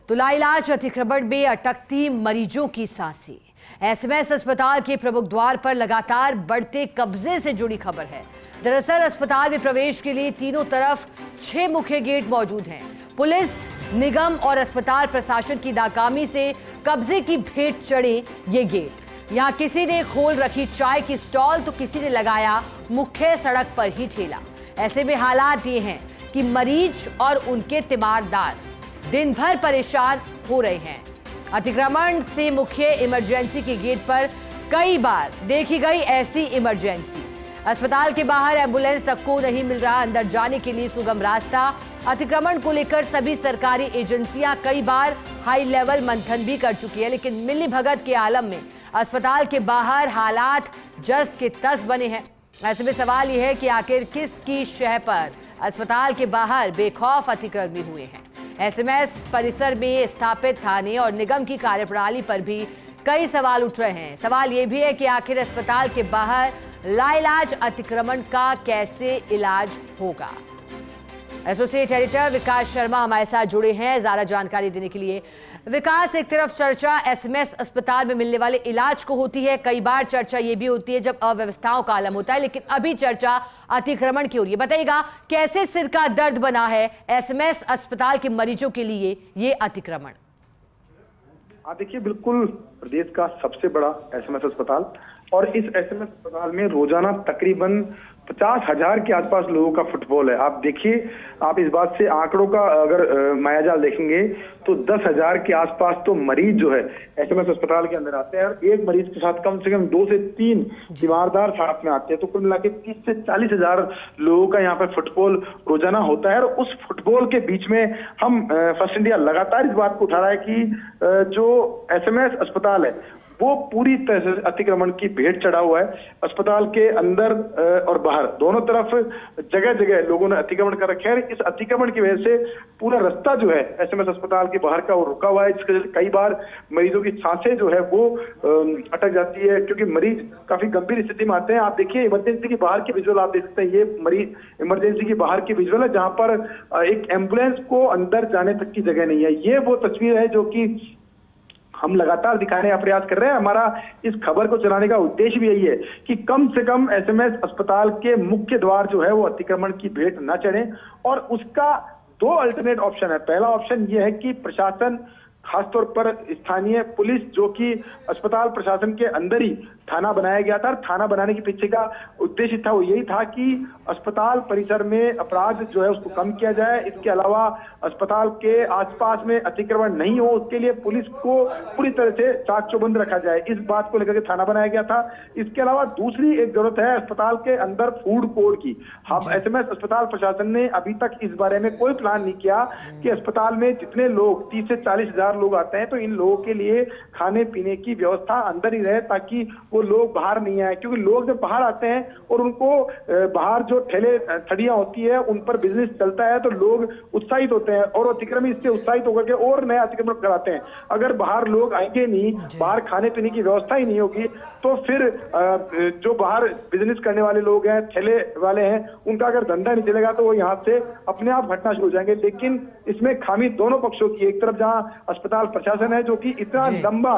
तो लाइलाज अतिक्रमण में अटकती मरीजों की सांसें। एसएमएस अस्पताल के प्रमुख द्वार पर लगातार बढ़ते कब्जे से जुड़ी खबर है। दरअसल अस्पताल में प्रवेश के लिए तीनों तरफ 6 मुख्य गेट मौजूद हैं। पुलिस, निगम और अस्पताल प्रशासन की नाकामी से कब्जे की भेंट चढ़े ये गेट। यहाँ किसी ने खोल रखी चाय की स्टॉल तो किसी ने लगाया मुख्य सड़क पर ही ठेला। ऐसे में हालात ये हैं कि मरीज और उनके तीमारदार दिन भर परेशान हो रहे हैं। अतिक्रमण से मुख्य इमरजेंसी के गेट पर कई बार देखी गई ऐसी इमरजेंसी। अस्पताल के बाहर एम्बुलेंस तक को नहीं मिल रहा अंदर जाने के लिए सुगम रास्ता। अतिक्रमण को लेकर सभी सरकारी एजेंसियां कई बार हाई लेवल मंथन भी कर चुकी है, लेकिन मिलीभगत के आलम में अस्पताल के बाहर हालात जस के तस बने हैं। ऐसे में सवाल यह है कि आखिर किसकी शह पर अस्पताल के बाहर बेखौफ अतिक्रमी हुए हैं। एसएमएस परिसर में स्थापित थाने और निगम की कार्यप्रणाली पर भी कई सवाल उठ रहे हैं। सवाल ये भी है कि आखिर अस्पताल के बाहर लाइलाज अतिक्रमण का कैसे इलाज होगा। एसोसिएट एडिटर विकास शर्मा हमारे साथ जुड़े हैं ज्यादा जानकारी देने के लिए। विकास, एक तरफ चर्चा एसएमएस अस्पताल में मिलने वाले इलाज को होती है, कई बार चर्चा ये भी होती है जब अव्यवस्थाओं का आलम होता है, लेकिन अभी चर्चा अतिक्रमण की हो रही है। बताइएगा कैसे सिर का दर्द बना है एसएमएस अस्पताल के मरीजों के लिए ये अतिक्रमण। देखिए, बिल्कुल प्रदेश का सबसे बड़ा एसएमएस अस्पताल और इस एसएमएस अस्पताल में रोजाना तकरीबन 50,000 के आसपास लोगों का फुटफॉल है। आप देखिए, आप इस बात से आंकड़ों का अगर मायाजाल देखेंगे तो 10,000 के आसपास तो मरीज जो है एसएमएस अस्पताल के अंदर आते हैं और एक मरीज के साथ कम से कम 2 से 3 तीमारदार साथ में आते हैं। तो कुल मिला के 30 से 40,000 लोगों का यहाँ पर फुटफॉल रोजाना होता है। और उस फुटफॉल के बीच में हम फर्स्ट इंडिया लगातार इस बात को उठा रहा है कि जो एसएमएस अस्पताल है वो पूरी तरह से अतिक्रमण की भेंट चढ़ा हुआ है। अस्पताल के अंदर और बाहर दोनों तरफ जगह जगह लोगों ने अतिक्रमण कर रखे हैं। इस अतिक्रमण की वजह से पूरा रास्ता जो है एसएमएस अस्पताल के बाहर का वो रुका हुआ है, जिसके कई बार मरीजों की सांसें जो है वो अटक जाती है, क्योंकि मरीज काफी गंभीर स्थिति में आते हैं। आप देखिए इमरजेंसी के बाहर की विजुअल आप देख सकते हैं, ये मरीज इमरजेंसी के बाहर की विजुअल है जहां पर एक एम्बुलेंस को अंदर जाने तक की जगह नहीं है। ये वो तस्वीर है जो कि हम लगातार दिखाने का प्रयास कर रहे हैं। हमारा इस खबर को चलाने का उद्देश्य भी यही है कि कम से कम एसएमएस अस्पताल के मुख्य द्वार जो है वो अतिक्रमण की भेंट न चढ़े। और उसका 2 अल्टरनेट ऑप्शन है। पहला ऑप्शन ये है कि प्रशासन, खासतौर पर स्थानीय पुलिस, जो कि अस्पताल प्रशासन के अंदर ही थाना बनाया गया था। थाना बनाने के पीछे का उद्देश्य था वो यही था कि अस्पताल परिसर में अपराध जो है उसको कम किया जाए। इसके अलावा अस्पताल के आसपास में अतिक्रमण नहीं हो, उसके लिए पुलिस को पूरी तरह से चाक चौबंद रखा जाए, इस बात को लेकर के थाना बनाया गया था। इसके अलावा दूसरी एक जरूरत है अस्पताल के अंदर फूड कोर्ट की। हम एसएमएस अस्पताल प्रशासन ने अभी तक इस बारे में कोई प्लान नहीं किया कि अस्पताल में जितने लोग 30 से 40,000 लोग आते हैं तो इन लोगों के लिए खाने पीने की व्यवस्था अंदर ही रहे, ताकि वो लोग बाहर नहीं आए। क्योंकि लोग जब बाहर आते हैं और उनको बाहर जो ठेले ठड़ियां होती है उन पर बिजनेस चलता है तो लोग उत्साहित होते हैं और अतिक्रमण इससे उत्साहित होकर के और नया अतिक्रमण कराते हैं। अगर बाहर लोग आएंगे नहीं, बाहर खाने पीने की व्यवस्था ही नहीं होगी, तो फिर जो बाहर बिजनेस करने वाले लोग हैं, ठेले वाले हैं, उनका अगर धंधा नहीं चलेगा तो वो यहाँ से अपने आप हटना शुरू हो जाएंगे। लेकिन इसमें खामी दोनों पक्षों की। एक तरफ जहाँ अस्पताल प्रशासन है जो कि इतना लंबा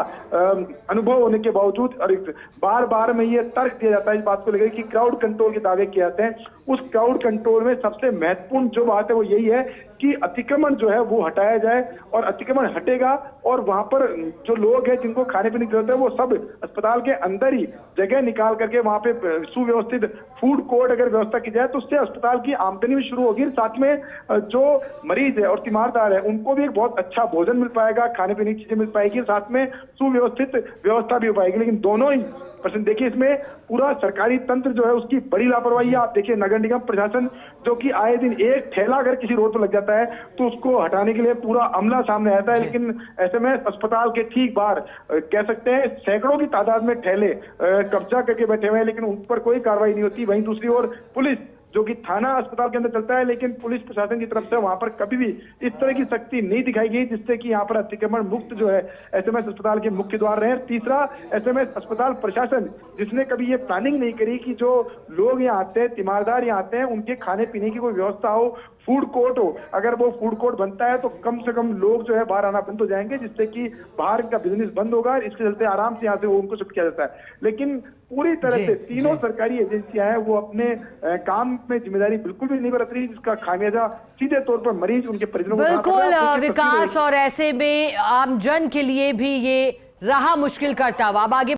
अनुभव होने के बावजूद और बार बार में ये तर्क दिया जाता है इस बात को लेकर कि क्राउड कंट्रोल के दावे किए जाते हैं। उस क्राउड कंट्रोल में सबसे महत्वपूर्ण जो बात है वो यही है कि अतिक्रमण जो है वो हटाया जाए। और अतिक्रमण हटेगा और वहां पर जो लोग हैं जिनको खाने पीने की जरूरत है वो सब अस्पताल के अंदर ही जगह निकाल करके वहां पे सुव्यवस्थित फूड कोर्ट अगर व्यवस्था की जाए तो उससे अस्पताल की आमदनी भी शुरू होगी। साथ में जो मरीज है और तीमारदार है उनको भी एक बहुत अच्छा भोजन मिल पाएगा, खाने पीने की चीजें मिल पाएगी, साथ में सुव्यवस्थित व्यवस्था भी हो पाएगी। लेकिन दोनों ही परसेंट देखिए, इसमें पूरा सरकारी तंत्र जो है उसकी बड़ी लापरवाही है। आप देखिए नगर निगम प्रशासन जो कि आए दिन एक ठेला अगर किसी रोड पर लग जाता है तो उसको हटाने के लिए पूरा अमला सामने आता है। लेकिन एसएमएस अस्पताल के ठीक बाहर कह सकते हैं सैकड़ों की तादाद में ठेले कब्जा करके बैठे हुए हैं, लेकिन उन पर कोई कार्रवाई नहीं होती। वहीं दूसरी ओर पुलिस जो कि थाना अस्पताल के अंदर चलता है, लेकिन पुलिस प्रशासन की तरफ से वहां पर कभी भी इस तरह की सख्ती नहीं दिखाई गई जिससे कि यहाँ पर अतिक्रमण मुक्त जो है एसएमएस अस्पताल के मुख्य द्वार रहे। तीसरा, एसएमएस अस्पताल प्रशासन जिसने कभी ये प्लानिंग नहीं करी कि जो लोग यहाँ आते हैं, तीमारदार यहाँ आते हैं, उनके खाने पीने की कोई व्यवस्था हो, फूड कोर्ट हो, अगर वो फूड कोर्ट बनता है तो कम से कम लोग जो है बाहर आना बंद हो जाएंगे, जिससे कि बाहर का बिजनेस बंद होगा। इसके चलते आराम से यहाँ से वो उनको शिफ्ट किया जाता है। लेकिन पूरी तरह से तीनों सरकारी एजेंसियां हैं वो अपने काम में जिम्मेदारी बिल्कुल भी नहीं बरत रही, जिसका खामियाजा सीधे तौर पर मरीज, उनके परिजनों को बिल्कुल विकास, और ऐसे में आमजन के लिए भी ये रहा मुश्किल करता हुआ। अब आगे